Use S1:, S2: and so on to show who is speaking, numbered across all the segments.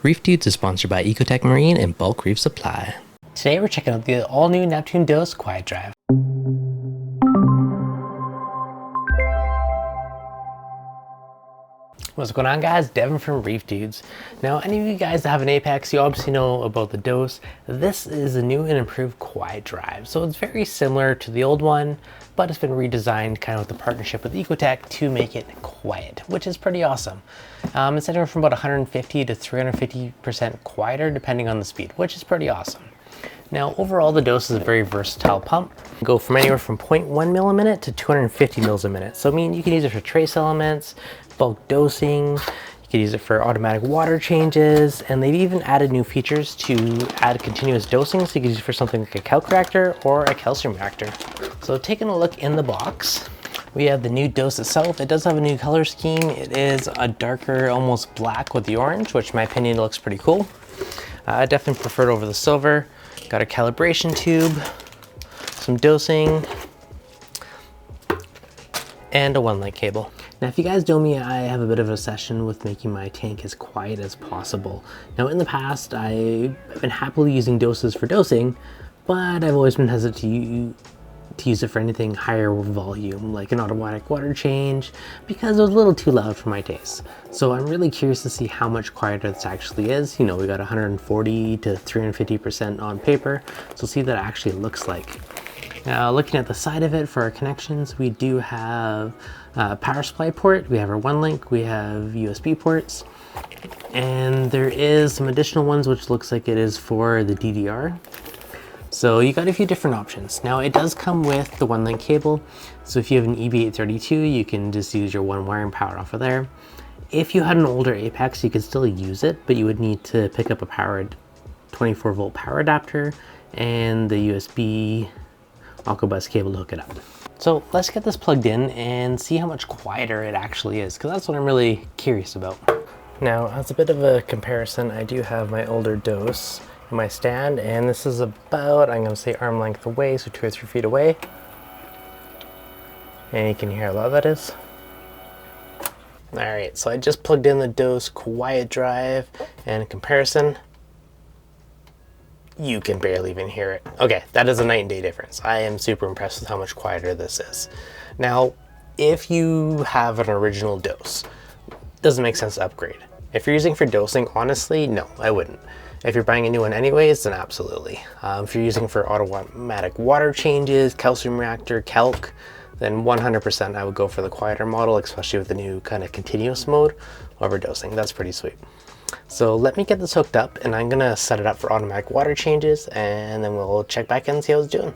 S1: ReefDudes is sponsored by Ecotech Marine and Bulk Reef Supply.
S2: Today we're checking out the all-new Neptune DOS Quiet Drive. What's going on, guys? Devin from ReefDudes. Now, any of you guys that have an Apex, you obviously know about the DOS. This is a new and improved Quiet Drive. So it's very similar to the old one, but it's been redesigned kind of with the partnership with Ecotech to make it quiet, which is pretty awesome. It's anywhere from about 150 to 350% quieter depending on the speed, which is pretty awesome. Now, overall, the DOS is a very versatile pump. You go from anywhere from 0.1 mil a minute to 250 mils a minute. So I mean, you can use it for trace elements, bulk dosing, you can use it for automatic water changes, and they've even added new features to add continuous dosing, so you can use it for something like a calc reactor or a calcium reactor. So taking a look in the box, we have the new DOS itself. It does have a new color scheme. It is a darker, almost black with the orange, which in my opinion looks pretty cool. I definitely prefer it over the silver. Got a calibration tube, some dosing, and a 1-link cable. Now, if you guys know me, I have a bit of a obsession with making my tank as quiet as possible. Now, in the past, I've been happily using DOSes for dosing, but I've always been hesitant to use it for anything higher volume, like an automatic water change, because it was a little too loud for my taste. So I'm really curious to see how much quieter this actually is. You know, we got 140 to 350% on paper, so see what that actually looks like. Now, looking at the side of it for our connections, we do have a power supply port, we have our 1-link, we have USB ports, and there is some additional ones which looks like it is for the DDR. So you got a few different options. Now, it does come with the 1-link cable, so if you have an EB832, you can just use your one wire and power off of there. If you had an older Apex, you could still use it, but you would need to pick up a powered 24-volt power adapter and the USB Aquabus cable to hook it up. So let's get this plugged in and see how much quieter it actually is, because that's what I'm really curious about. Now, as a bit of a comparison, I do have my older DOS in my stand, and this is about, I'm going to say, arm length away, so 2 or 3 feet away. And you can hear how loud that is. Alright, so I just plugged in the DOS Quiet Drive, and in comparison, you can barely even hear it. Okay, that is a night and day difference. I am super impressed with how much quieter this is. Now, if you have an original DOS, it doesn't make sense to upgrade. If you're using for dosing, honestly, no, I wouldn't. If you're buying a new one anyways, then absolutely. If you're using for automatic water changes, calcium reactor, calc, then 100% I would go for the quieter model, especially with the new kind of continuous mode over dosing. That's pretty sweet. So let me get this hooked up, and I'm gonna set it up for automatic water changes, and then we'll check back in and see how it's doing.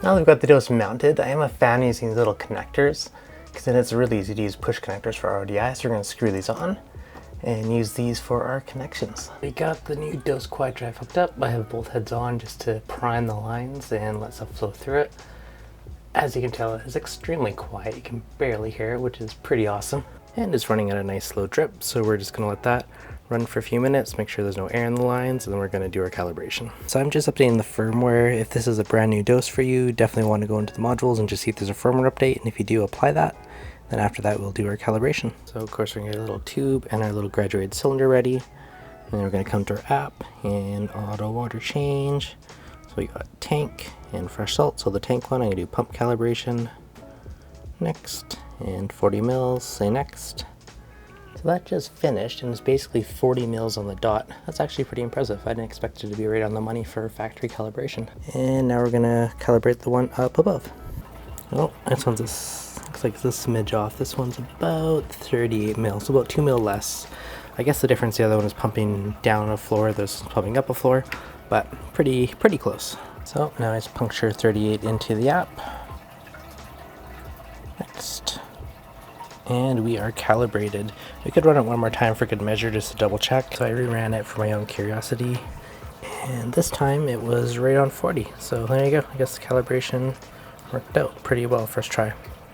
S2: Now that we've got the DOS mounted, I am a fan of using these little connectors, because then it's really easy to use push connectors for RODI, so we're going to screw these on and use these for our connections. We got the new DOS Quiet Drive hooked up. I have both heads on just to prime the lines and let stuff flow through it. As you can tell, it is extremely quiet. You can barely hear it, which is pretty awesome. And it's running at a nice slow drip, so we're just going to let that run for a few minutes, make sure there's no air in the lines, and then we're going to do our calibration. So I'm just updating the firmware. If this is a brand new DOS for you, definitely want to go into the modules and just see if there's a firmware update, and if you do, apply that. Then after that, we'll do our calibration. So of course, we're going to get a little tube and our little graduated cylinder ready, and then we're going to come to our app and auto water change. So we got tank and fresh salt. So the tank one, I'm going to do pump calibration, next, and 40 mils, say next. So that just finished, and it's basically 40 mils on the dot. That's actually pretty impressive. I didn't expect it to be right on the money for factory calibration. And now we're gonna calibrate the one up above. Oh, this one's looks like it's a smidge off. This one's about 38 mils, so about 2 mil less. I guess the difference, the other one is pumping down a floor, this is pumping up a floor, but pretty close. So now I just puncture 38 into the app. Next. And we are calibrated. We could run it one more time for good measure just to double check. So I reran it for my own curiosity, and this time it was right on 40. So there you go. I guess the calibration worked out pretty well first try.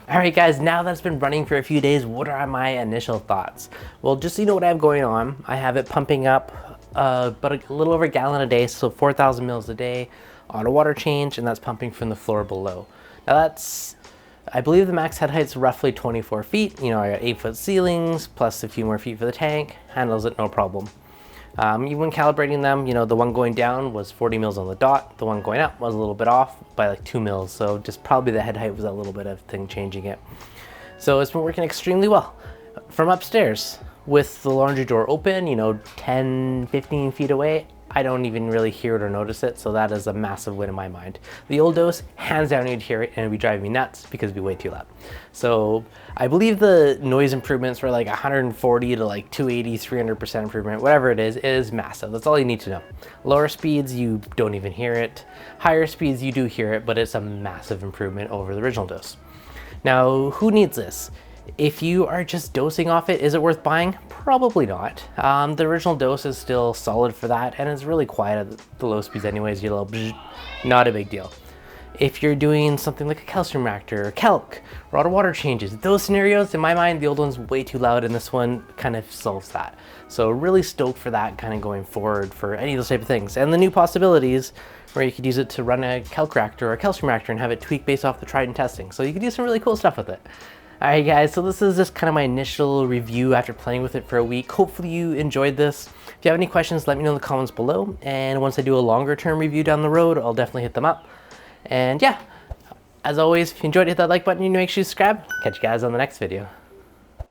S2: Alright guys, now that it's been running for a few days, what are my initial thoughts? Well, just so you know what I have going on, I have it pumping up about a little over a gallon a day, so 4,000 mils a day, auto water change, and that's pumping from the floor below.
S1: Now I believe the max head height's roughly 24 feet. You know, I got 8-foot ceilings, plus a few more feet for the tank. Handles it no problem. Even when calibrating them, you know, the one going down was 40 mils on the dot. The one going up was a little bit off by like 2 mils. So just probably the head height was a little bit of thing changing it. So it's been working extremely well. From upstairs, with the laundry door open, you know, 10, 15 feet away, I don't even really hear it or notice it, so that is a massive win in my mind. The old DOS, hands down, you'd hear it and it'd be driving me nuts because it'd be way too loud. So I believe the noise improvements were like 140 to like 280, 300% improvement, whatever it is massive. That's all you need to know. Lower speeds, you don't even hear it. Higher speeds, you do hear it, but it's a massive improvement over the original DOS. Now, who needs this? If you are just dosing off it, is it worth buying? Probably not. The original DOS is still solid for that, and it's really quiet at the low speeds anyways. You little bzz, not a big deal. If you're doing something like a calcium reactor or calc or auto water changes, those scenarios, in my mind, the old one's way too loud, and this one kind of solves that. So really stoked for that kind of going forward for any of those type of things. And the new possibilities where you could use it to run a calc reactor or a calcium reactor and have it tweak based off the tried and testing. So you could do some really cool stuff with it. Alright guys, so this is just kind of my initial review after playing with it for a week. Hopefully you enjoyed this. If you have any questions, let me know in the comments below. And once I do a longer term review down the road, I'll definitely hit them up. And yeah, as always, if you enjoyed it, hit that like button and make sure you subscribe. Catch you guys on the next video.